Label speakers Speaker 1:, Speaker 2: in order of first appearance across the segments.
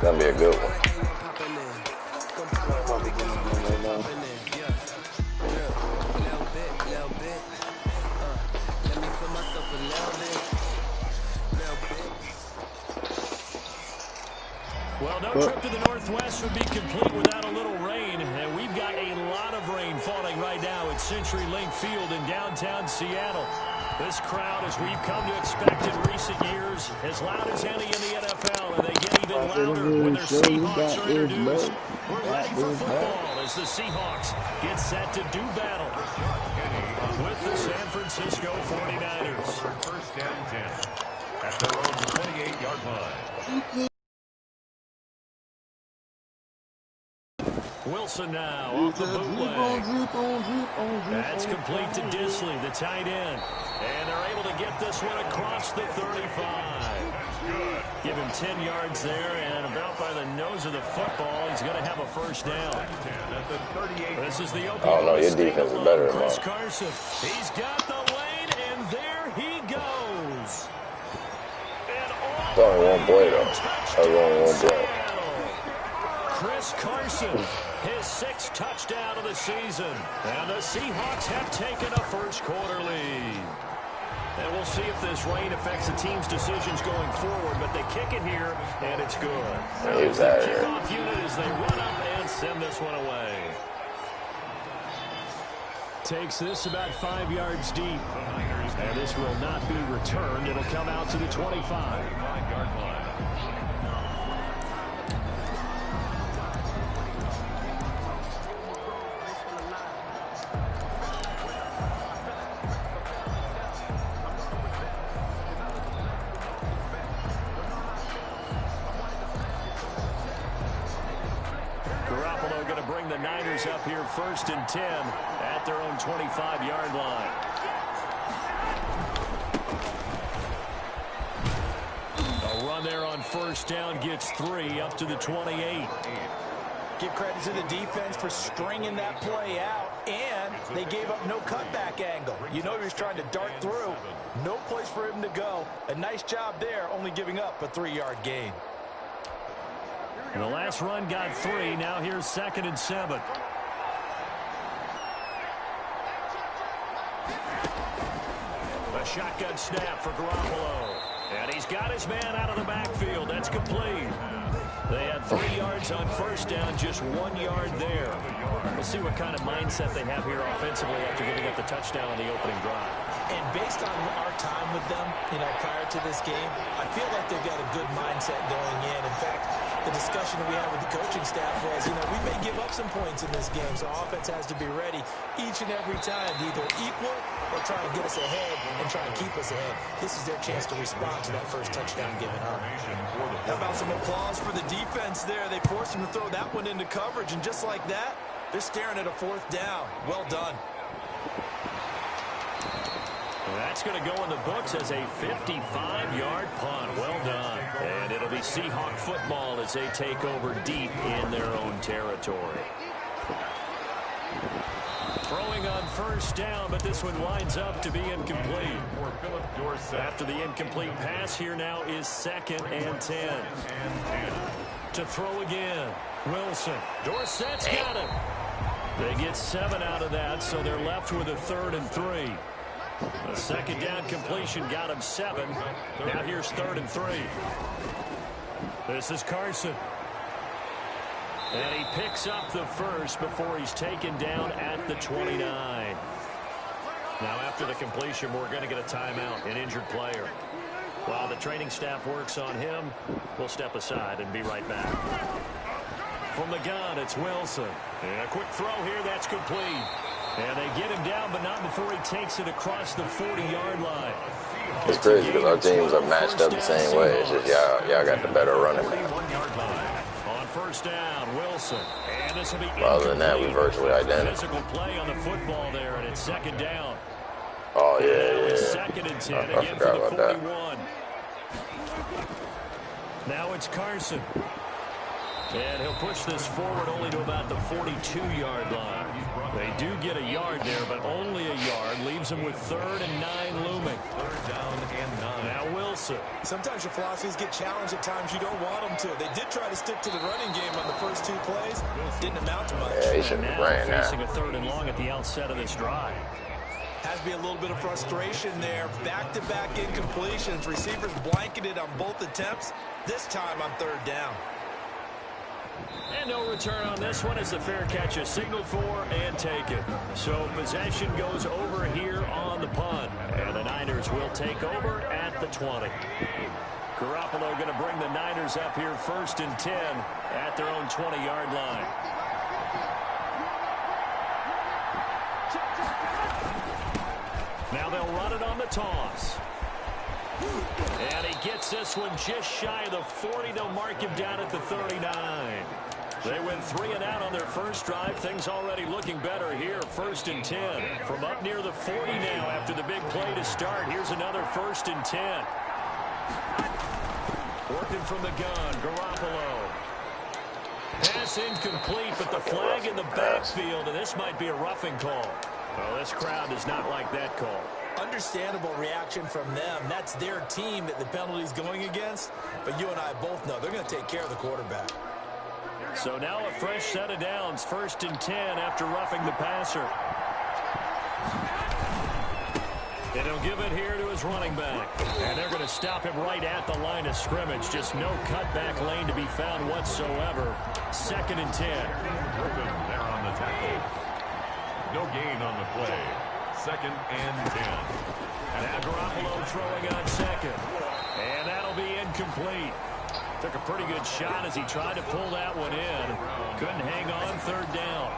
Speaker 1: gonna be a good one.
Speaker 2: Well, no trip to the Northwest would be complete without a little rain, and we've got a lot of rain falling right now at CenturyLink Field in downtown Seattle. This crowd, as we've come to expect in recent years, as loud as any in the NFL, and they get even louder when their Seahawks are introduced. We're ready for football as the Seahawks get set to do battle with the San Francisco 49ers.
Speaker 3: First down 10 at their own 28-yard line.
Speaker 2: Wilson now off the bootleg. That's complete to Disley, the tight end. And they're able to get this one across the 35. Give him 10 yards there, and about by the nose of the football, he's going to have a first down. This is the opening.
Speaker 1: Oh, no, your defense is better than
Speaker 2: Chris
Speaker 1: mine.
Speaker 2: Carson. He's got the lane, and there he goes.
Speaker 1: It's only one play, though. That's only one play.
Speaker 2: Chris Carson, his 6th touchdown of the season. And the Seahawks have taken a first-quarter lead. And we'll see if this rain affects the team's decisions going forward, but they kick it here, and it's good.
Speaker 1: He's out
Speaker 2: the
Speaker 1: here.
Speaker 2: kickoff unit as they run up and send this one away. Takes this about 5 yards deep. And this will not be returned. It'll come out to the 25-yard line. The Niners up here 1st and 10 at their own 25-yard line. A run there on 1st down gets 3 up to the 28.
Speaker 4: Give credit to the defense for stringing that play out, and they gave up no cutback angle. You know he was trying to dart through. No place for him to go. A nice job there, only giving up a 3-yard gain.
Speaker 2: And the last run got 3. Now here's 2nd and 7. A shotgun snap for Garoppolo. And he's got his man out of the backfield. That's complete. They had 3 yards on 1st down, just 1 yard there. We'll see what kind of mindset they have here offensively after giving up the touchdown on the opening drive.
Speaker 4: And based on our time with them, prior to this game, I feel like they've got a good mindset going in. In fact, the discussion that we had with the coaching staff was, we may give up some points in this game, so offense has to be ready each and every time to either equal or try and get us ahead and try and keep us ahead. This is their chance to respond to that first touchdown given up. How about some applause for the defense there? They forced him to throw that one into coverage, and just like that, they're staring at a 4th down. Well done.
Speaker 2: That's going to go in the books as a 55-yard punt. Well done. And it'll be Seahawk football as they take over deep in their own territory. Throwing on 1st down, but this one winds up to be incomplete. After the incomplete pass, here now is 2nd and 10. To throw again, Wilson. Dorsett's got him. They get 7 out of that, so they're left with a 3rd and 3. A 2nd down completion got him 7. Now here's 3rd and 3. This is Carson. And he picks up the first before he's taken down at the 29. Now after the completion, we're going to get a timeout, an injured player. While the training staff works on him, we'll step aside and be right back. From the gun, it's Wilson. And a quick throw here, that's complete. And they get him down, but not before he takes it across the 40-yard line.
Speaker 1: It's crazy because our teams are matched up the same way. It's just y'all got the better running back.
Speaker 2: On 1st down, Wilson. And this will be
Speaker 1: other than that, we virtually identical.
Speaker 2: Physical play on the football there, and it's 2nd down.
Speaker 1: Oh, yeah.
Speaker 2: It's 2nd and 10
Speaker 1: I
Speaker 2: again for
Speaker 1: forgot
Speaker 2: the
Speaker 1: about
Speaker 2: 41. Now it's Carson. And he'll push this forward only to about the 42-yard line. They do get a yard there, but only a yard. Leaves leaves them with 3rd and 9 looming.
Speaker 3: 3rd down and 9.
Speaker 2: Now Wilson.
Speaker 4: Sometimes your philosophies get challenged at times you don't want them to. They did try to stick to the running game on the first 2 plays. Didn't amount to much.
Speaker 1: Yeah, he should have ran that.
Speaker 2: Facing a 3rd and long at the outset of this drive.
Speaker 4: Has to be a little bit of frustration there. Back-to-back incompletions. Receivers blanketed on both attempts. This time on 3rd down.
Speaker 2: And no return on this one as the fair catch is signaled for and taken. So possession goes over here on the punt. And the Niners will take over at the 20. Garoppolo going to bring the Niners up here 1st and 10 at their own 20-yard line. Now they'll run it on the toss. And he gets this one just shy of the 40. They'll mark him down at the 39. They went 3 and out on their first drive. Things already looking better here. 1st and 10. From up near the 40 now after the big play to start. Here's another 1st and 10. Working from the gun, Garoppolo. Pass incomplete, but the flag in the backfield, and this might be a roughing call. Well, this crowd does not like that call.
Speaker 4: Understandable reaction from them. That's their team that the penalty's going against. But you and I both know they're going to take care of the quarterback.
Speaker 2: So now a fresh set of downs. 1st and 10 after roughing the passer. And he'll give it here to his running back. And they're going to stop him right at the line of scrimmage. Just no cutback lane to be found whatsoever. 2nd and 10.
Speaker 3: Griffin there on the tackle. No gain on the play. 2nd and 10.
Speaker 2: Now Garoppolo throwing on 2nd. And that'll be incomplete. Took a pretty good shot as he tried to pull that one in. Couldn't hang on 3rd down.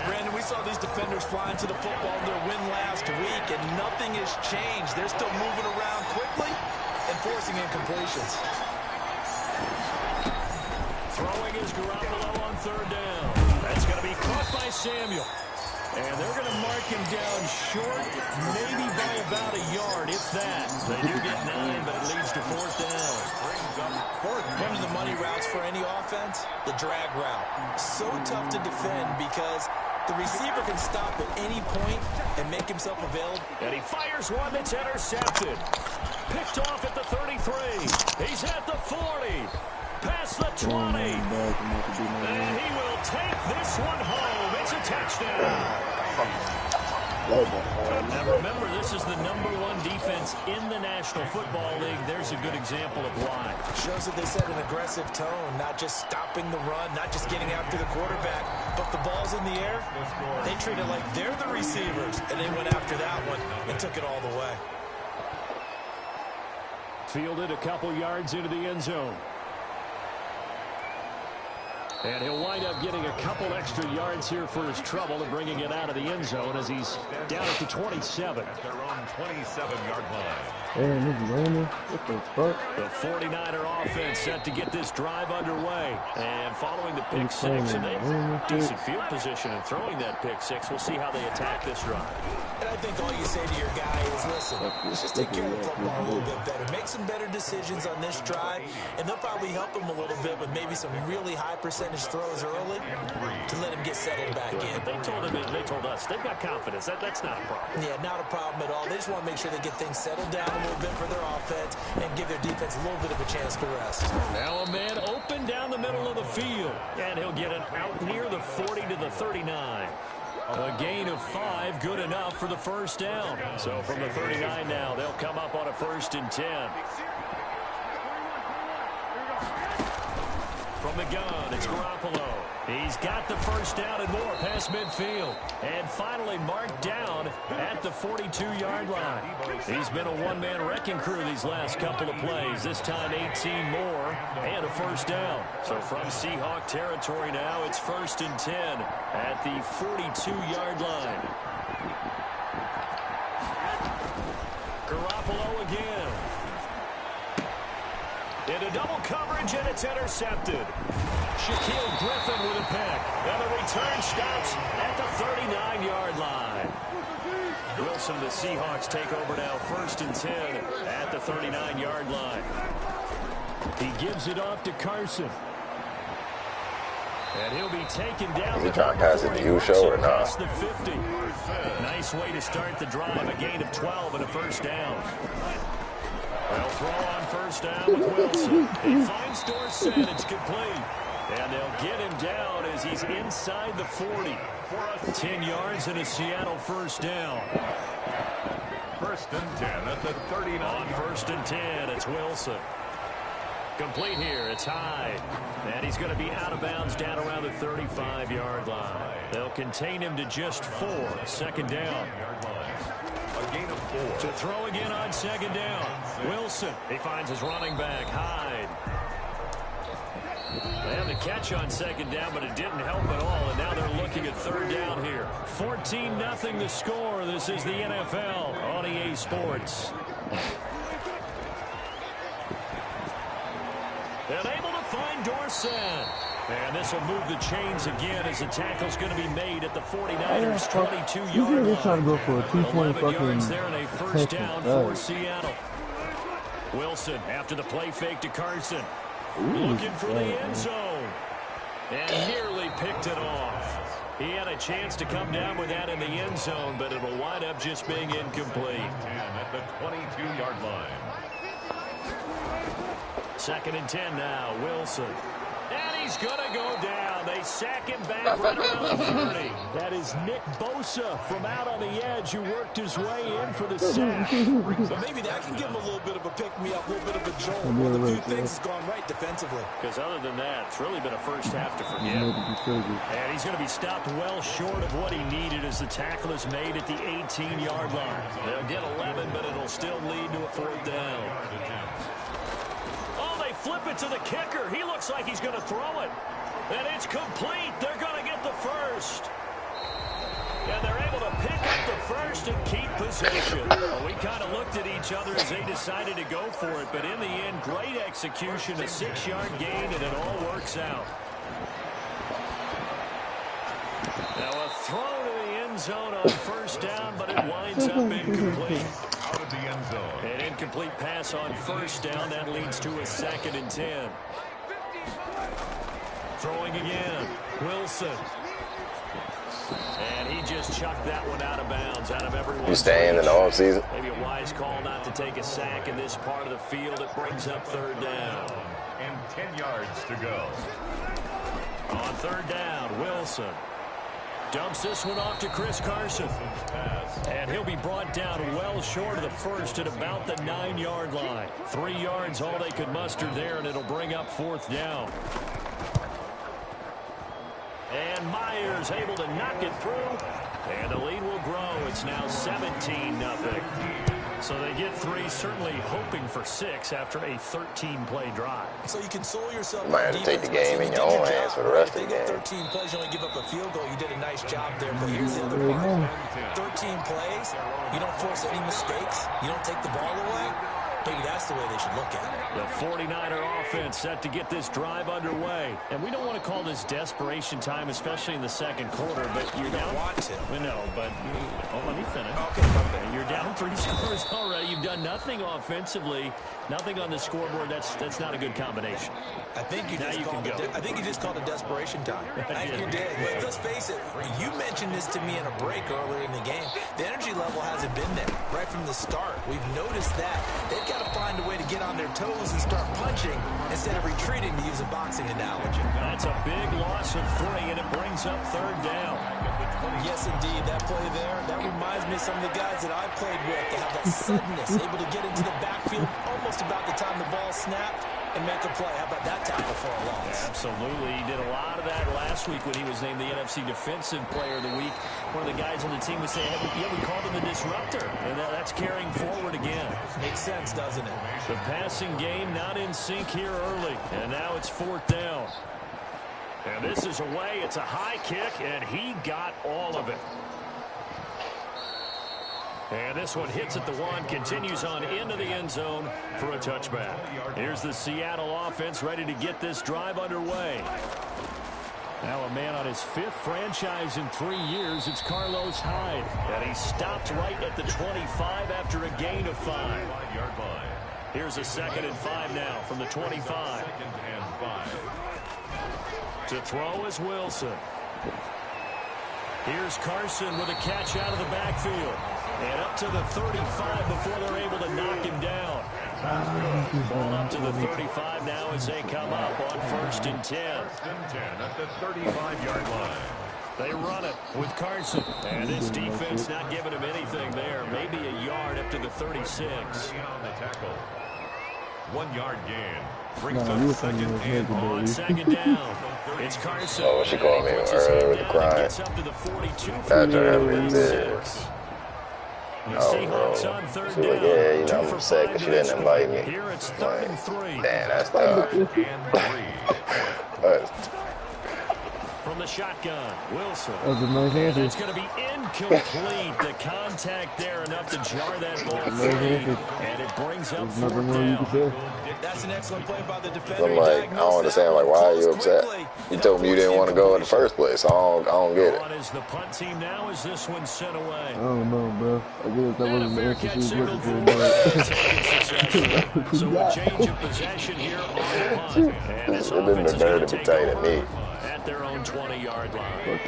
Speaker 4: Brandon, we saw these defenders flying to the football in their win last week, and nothing has changed. They're still moving around quickly and forcing incompletions.
Speaker 2: Throwing is Garoppolo on 3rd down. That's going to be caught by Samuel. And they're going to mark him down short, maybe by about a yard, if that. They do get 9, but it leads to 4th down.
Speaker 4: One of the money routes for any offense, the drag route. So tough to defend because the receiver can stop at any point and make himself available.
Speaker 2: And he fires one that's intercepted. Picked off at the 33. He's at the 40. Past the 20. And he will take this one home. It's a touchdown. Now remember, this is the #1 defense in the National Football League. There's a good example of why.
Speaker 4: Shows that they set an aggressive tone, not just stopping the run, not just getting after the quarterback, but the ball's in the air. They treat it like they're the receivers, and they went after that one and took it all the way.
Speaker 2: Fielded a couple yards into the end zone. And he'll wind up getting a couple extra yards here for his trouble and bringing it out of the end zone as he's down at the 27.
Speaker 3: At their own 27-yard line.
Speaker 5: Damn, this is raining. What the fuck?
Speaker 2: The 49er offense set to get this drive underway. And following the pick six, and they have decent field position and throwing that pick six. We'll see how they attack this drive.
Speaker 4: And I think all you say to your guy is, listen, let's just take care of the football a little bit better. Make some better decisions on this drive, and they'll probably help him a little bit with maybe some really high percentage throws early to let him get settled back in.
Speaker 2: They told us they've got confidence. That's not a problem.
Speaker 4: Yeah, not a problem at all. They just want to make sure they get things settled down a little bit for their offense and give their defense a little bit of a chance to rest.
Speaker 2: Now a man open down the middle of the field, and he'll get it out near the 40 to the 39. A gain of 5, good enough for the first down. So from the 39 now, they'll come up on a 1st and 10. From the gun, it's Garoppolo. He's got the first down and more past midfield. And finally marked down at the 42-yard line. He's been a one-man wrecking crew these last couple of plays. This time 18 more and a first down. So from Seahawk territory now, it's 1st and 10 at the 42-yard line. Garoppolo again. Into double coverage, and it's intercepted. Shaquille Griffin with a pick. And the return stops at the 39-yard line. Wilson, the Seahawks take over now 1st and 10 at the 39-yard line. He gives it off to Carson. And he'll be taken down.
Speaker 1: Is he trying to pass it to you, show, or not?
Speaker 2: The 50. Nice way to start the drive. A gain of 12 and a first down. They'll throw on first down with Wilson. He finds Dorsett. It's complete. And they'll get him down as he's inside the 40. 10 yards and a Seattle first down.
Speaker 3: First and 10 at the 39.
Speaker 2: On first and 10, it's Wilson. Complete here, it's Hyde. And he's going to be out of bounds down around the 35-yard line. They'll contain him to just 4. Second down.
Speaker 3: A gain of 4.
Speaker 2: To throw again on second down. Wilson, he finds his running back, Hyde. They had the catch on second down, but it didn't help at all, and now they're looking at third down here. 14-0 the score. This is the NFL on EA Sports. And able to find Dorsett. And this will move the chains again as the tackle's going to be made at the 49ers' 22-yard line.
Speaker 5: Trying to go for a 220
Speaker 2: yards there and a first down for Seattle. Wilson after the play fake to Carson. Looking for the end zone. And nearly picked it off. He had a chance to come down with that in the end zone, but it'll wind up just being incomplete.
Speaker 3: And at the 22-yard line.
Speaker 2: Second and 10 now, Wilson. And he's going to go down. They sack him back right around the 30. That is Nick Bosa from out on the edge who worked his way in for the sack.
Speaker 4: But maybe that can give him a little bit of a pick-me-up, a little bit of a jolt. Well, a few things has gone right defensively.
Speaker 2: Because other than that, it's really been a first half to forget. And he's going to be stopped well short of what he needed as the tackle is made at the 18-yard line. They'll get 11, but it'll still lead to a fourth down. Flip it to the kicker. He looks like he's going to throw it. And it's complete. They're going to get the first. And they're able to pick up the first and keep possession. Well, we kind of looked at each other as they decided to go for it. But in the end, great execution, a 6-yard gain, and it all works out. Now a throw to the end zone on first down, but it winds up incomplete.
Speaker 3: Out of the end zone.
Speaker 2: An incomplete pass on first down. That leads to a second and 10. Throwing again. Wilson. And he just chucked that one out of bounds, out of everyone's
Speaker 1: You staying in the offseason?
Speaker 2: Maybe a wise call not to take a sack in this part of the field. It brings up third down.
Speaker 3: And 10 yards to go.
Speaker 2: On third down, Wilson dumps this one off to Chris Carson. And he'll be brought down well short of the first at about the 9-yard line. 3 yards all they could muster there, and it'll bring up fourth down. And Myers able to knock it through. And the lead will grow. It's now 17-0. So they get 3, certainly hoping for 6 after a 13-play drive.
Speaker 4: So you console yourself.
Speaker 1: You might have to take the game in your own hands for the rest of the game.
Speaker 4: 13 plays, you only give up a field goal. You did a nice job there, but here's the other part. 13 plays, you don't force any mistakes. You don't take the ball away. Maybe that's the way they should look at it.
Speaker 2: The 49er offense set to get this drive underway. And we don't want to call this desperation time, especially in the second quarter, but you're down.
Speaker 4: Want to.
Speaker 2: No, but let me finish.
Speaker 4: Okay.
Speaker 2: You're down 3 scores already. You've done nothing offensively, nothing on the scoreboard. That's not a good combination.
Speaker 4: I think you just called it desperation time. I think you did. Let's face it. You mentioned this to me in a break earlier in the game. The energy level hasn't been there right from the start. We've noticed that. They've got to find a way to get on their toes and start punching instead of retreating, to use a boxing analogy.
Speaker 2: That's a big loss of 3, and it brings up third down.
Speaker 4: Yes, indeed. That play there, that reminds me of some of the guys that I've played with. They have that suddenness, able to get into the backfield almost about the time the ball snapped and make a play. How about that tackle for a loss?
Speaker 2: Absolutely. He did a lot of that last week when he was named the NFC Defensive Player of the Week. One of the guys on the team was saying, yeah, we called him the disruptor. And that's carrying forward again.
Speaker 4: Makes sense, doesn't it?
Speaker 2: The passing game not in sync here early. And now it's fourth down. And this is away. It's a high kick, and he got all of it. And this one hits at the 1, continues on into the end zone for a touchback. Here's the Seattle offense ready to get this drive underway. Now a man on his 5th franchise in 3 years. It's Carlos Hyde. And he stopped right at the 25 after a gain of 5. Here's a 2nd and 5 now from the 25. To throw is Wilson. Here's Carson with a catch out of the backfield. And up to the 35 before they're able to knock him down. Ball up to the 35 now as they come up on 1st and 10.
Speaker 3: First and 10 at the 35-yard line.
Speaker 2: They run it with Carson. And this defense not giving him anything there. Maybe a yard up to the 36.
Speaker 3: On the tackle. 1 yard gain. Brings up second and
Speaker 2: on second down. It's Carson.
Speaker 1: Oh, she called me earlier with the crying.
Speaker 2: Gets up to the 42.
Speaker 1: That's whatever it is. Oh, bro. She was like, yeah, you know, I'm upset because she didn't invite me.
Speaker 2: Here it's
Speaker 1: Like,
Speaker 2: 3rd and 3.
Speaker 1: damn, that's tough.
Speaker 2: From the shotgun, Wilson.
Speaker 5: That was a nice answer.
Speaker 2: It's going to be incomplete. The contact there enough to jar that ball free. And it brings up 4th down.
Speaker 4: That's an excellent play by the defender.
Speaker 1: I'm like, I don't understand. Like, why are you upset? You told me you didn't want to go in the first place. I don't get it.
Speaker 2: On is the punt team now as this one's sent away.
Speaker 5: I don't know, bro. I guess that wasn't the answer she was looking for.
Speaker 2: So a change of possession here on the punt. And this
Speaker 1: It didn't
Speaker 2: offense is
Speaker 1: deserve
Speaker 2: going
Speaker 1: to
Speaker 2: to
Speaker 1: be
Speaker 2: take
Speaker 1: tight at
Speaker 2: over
Speaker 1: me.
Speaker 2: at their own 20-yard line.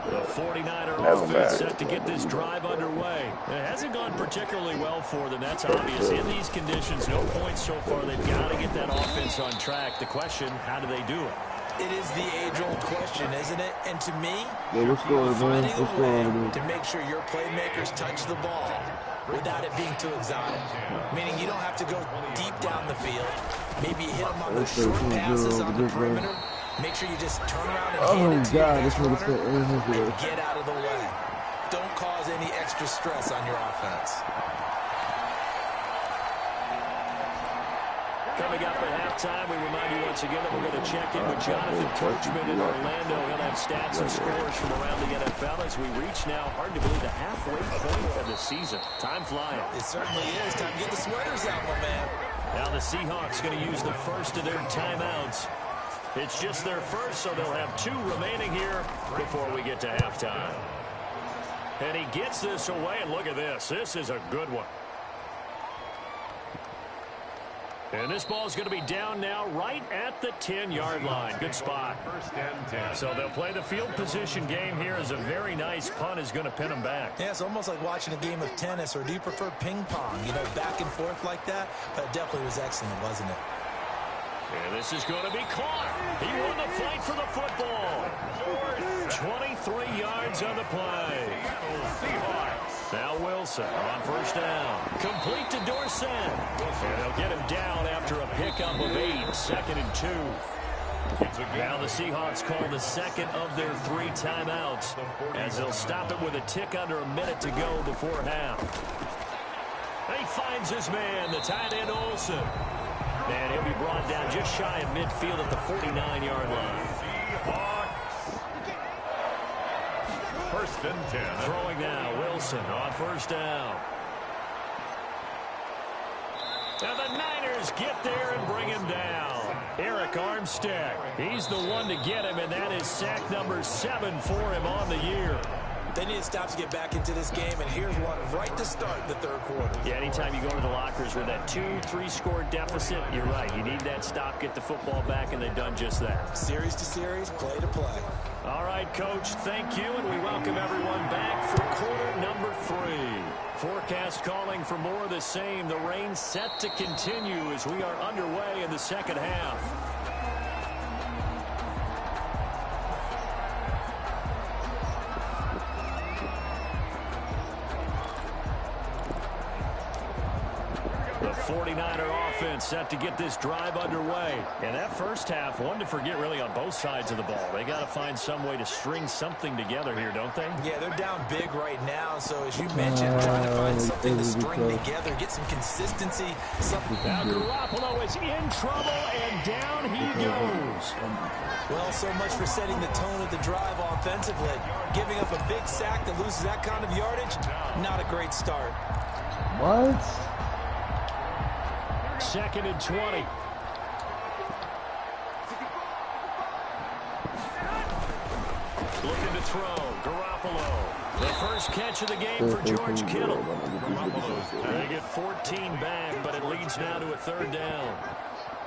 Speaker 2: The 49er
Speaker 1: That's a
Speaker 2: offense
Speaker 1: fact.
Speaker 2: set to get this drive underway. It hasn't gone particularly well for them. That's obvious. In these conditions, no points so far. They've got to get that offense on track. The question, how do they do it?
Speaker 4: It is the age-old question, isn't it? And to me,
Speaker 5: Yeah, what's going on, man?
Speaker 4: finding
Speaker 5: What's
Speaker 4: a
Speaker 5: going
Speaker 4: way
Speaker 5: on
Speaker 4: to make sure your playmakers touch the ball without it being too exotic. Meaning you don't have to go deep down the field. Maybe hit them on those short passes on the perimeter. Make sure you just turn around and hand it to your best runner and get out of the way. Don't cause any extra stress on your offense.
Speaker 2: Coming up at halftime, we remind you once again that we're going to check in with Jonathan Coachman in Orlando. He'll have stats and scores from around the NFL as we reach now, hard to believe, the halfway point of the season. Time flying.
Speaker 4: It certainly is. Time to get the sweaters out, my man.
Speaker 2: Now the Seahawks going to use the first of their timeouts. It's just their first, so they'll have 2 remaining here before we get to halftime. And he gets this away, and look at this. This is a good one. And this ball is going to be down now right at the 10-yard line. Good spot.
Speaker 3: First and 10.
Speaker 2: So they'll play the field position game here as a very nice punt is going to pin them back.
Speaker 4: Yeah, it's almost like watching a game of tennis, or do you prefer ping pong? You know, back and forth like that? But it definitely was excellent, wasn't it?
Speaker 2: And this is going to be caught. He won the fight for the football. 23 yards on the play. Now Wilson on first down. Complete to Dorsett. And they'll get him down after a pickup of 8. 2nd and 2. Now the Seahawks call the second of their 3 timeouts as they'll stop it with a tick under a minute to go before half. He finds his man, the tight end Olsen. And he'll be brought down just shy of midfield at the 49-yard line.
Speaker 3: First and 10.
Speaker 2: Throwing now, Wilson on first down. And the Niners get there and bring him down. Eric Armstead, he's the one to get him, and that is sack number 7 for him on the year.
Speaker 4: They need to stop to get back into this game, and here's one right to start the 3rd quarter.
Speaker 2: Yeah, anytime you go to the lockers with that 2-3 score deficit, you're right. You need that stop, get the football back, and they've done just that.
Speaker 4: Series to series, play to play.
Speaker 2: All right, Coach, thank you, and we welcome everyone back for quarter number 3. Forecast calling for more of the same. The rain set to continue as we are underway in the second half. The 49er offense set to get this drive underway. And that first half, one to forget really on both sides of the ball. They got to find some way to string something together here, don't they?
Speaker 4: Yeah, they're down big right now. So as you mentioned, trying to find something to string together, get some consistency.
Speaker 2: Now Garoppolo is in trouble, and down he goes.
Speaker 4: Well, so much for setting the tone of the drive offensively. Giving up a big sack that loses that kind of yardage, not a great start.
Speaker 5: What?
Speaker 2: 2nd and 20. Looking to throw. Garoppolo. The first catch of the game for George Kittle. They get 14 back, but it leads now to a 3rd down.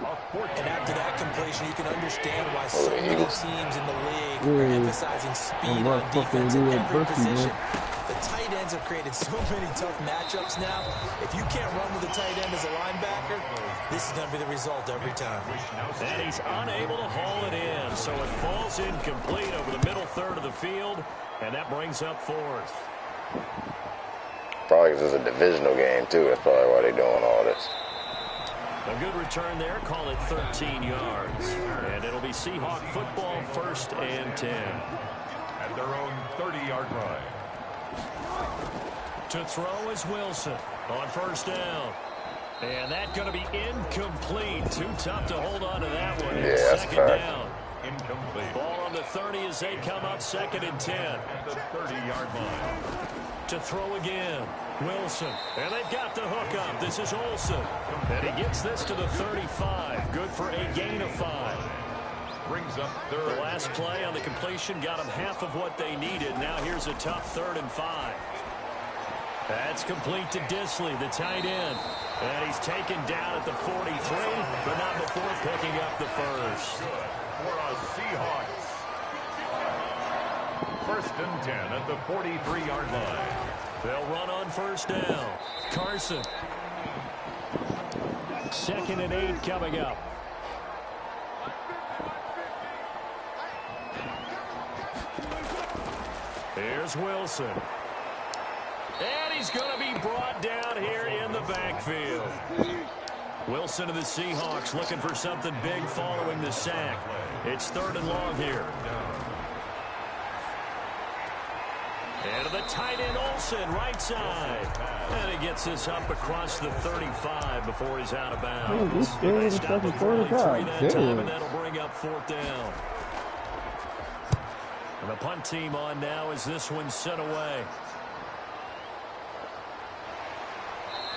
Speaker 4: And after that completion, you can understand why so many teams in the league are emphasizing speed on defense in every position. The tight ends have created so many tough matchups now. If you can't run with a tight end as a linebacker, this is going to be the result every time.
Speaker 2: And he's unable to haul it in, so it falls incomplete over the middle third of the field, and that brings up fourth.
Speaker 1: Probably because it's a divisional game, too. That's probably why they're doing all this.
Speaker 2: A good return there. Call it 13 yards. And it'll be Seahawk football, 1st and 10.
Speaker 3: At their own 30-yard line.
Speaker 2: To throw is Wilson on 1st down. And that's going to be incomplete. Too tough to hold on to that one.
Speaker 1: Yeah,
Speaker 2: It's
Speaker 1: that's
Speaker 2: 2nd down.
Speaker 3: Incomplete.
Speaker 2: Ball on the 30 as they come up 2nd and 10.
Speaker 3: At the 30-yard line.
Speaker 2: To throw again. Wilson. And they've got the hook up. This is Olsen. And he gets this to the 35. Good for a gain of 5.
Speaker 3: Brings up
Speaker 2: The
Speaker 3: 3rd.
Speaker 2: last play on the completion got them half of what they needed. Now here's a tough 3rd and 5. That's complete to Disley, the tight end. And he's taken down at the 43, but not before picking up the first.
Speaker 3: Good for a Seahawks. 1st and 10 at the 43-yard line.
Speaker 2: They'll run on 1st down. Carson. 2nd and 8 coming up. Here's Wilson. And he's going to be brought down here in the backfield. Wilson of the Seahawks looking for something big following the sack. It's 3rd and long here. And to the tight end, Olsen, right side. And he gets this up across the 35 before he's out of bounds. They stop him for only 3 that time, and that'll bring up 4th down. And the punt team on now as this one's sent away.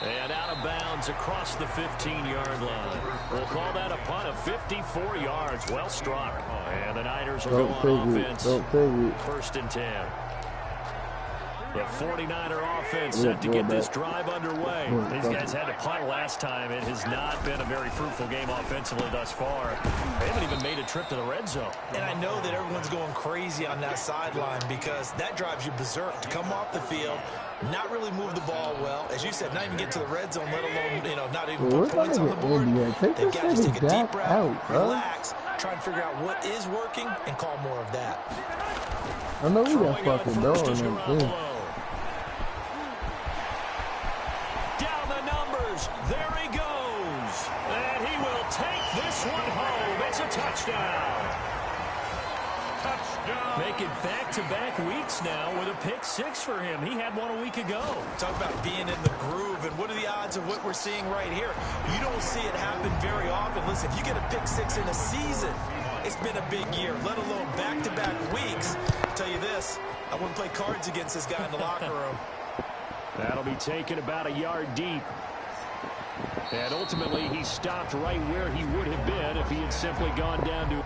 Speaker 2: And out of bounds across the 15-yard line. We'll call that a punt of 54 yards. Well struck. And the Niners will go on offense. 1st and 10. The 49er offense set to get this drive underway. These guys had to punt last time. It has not been a very fruitful game offensively thus far. They haven't even made a trip to the red zone.
Speaker 4: And I know that everyone's going crazy on that sideline because that drives you berserk to come off the field, not really move the ball well. As you said, not even get to the red zone, let alone, not even put points on the board. They've got to take a deep breath, relax, try and figure out what is working, and call more of that.
Speaker 5: I know we got fucking doors on them.
Speaker 2: Down the numbers. There he goes. And he will take this one home. It's a touchdown.
Speaker 3: Touchdown.
Speaker 2: Make it back-to-back weeks now with a pick 6 for him. He had one a week ago.
Speaker 4: Talk about being in the groove, and what are the odds of what we're seeing right here? You don't see it happen very often. Listen, if you get a pick 6 in a season, it's been a big year, let alone back-to-back weeks. I'll tell you this, I wouldn't play cards against this guy in the locker room.
Speaker 2: That'll be taken about a yard deep. And ultimately, he stopped right where he would have been if he had simply gone down to...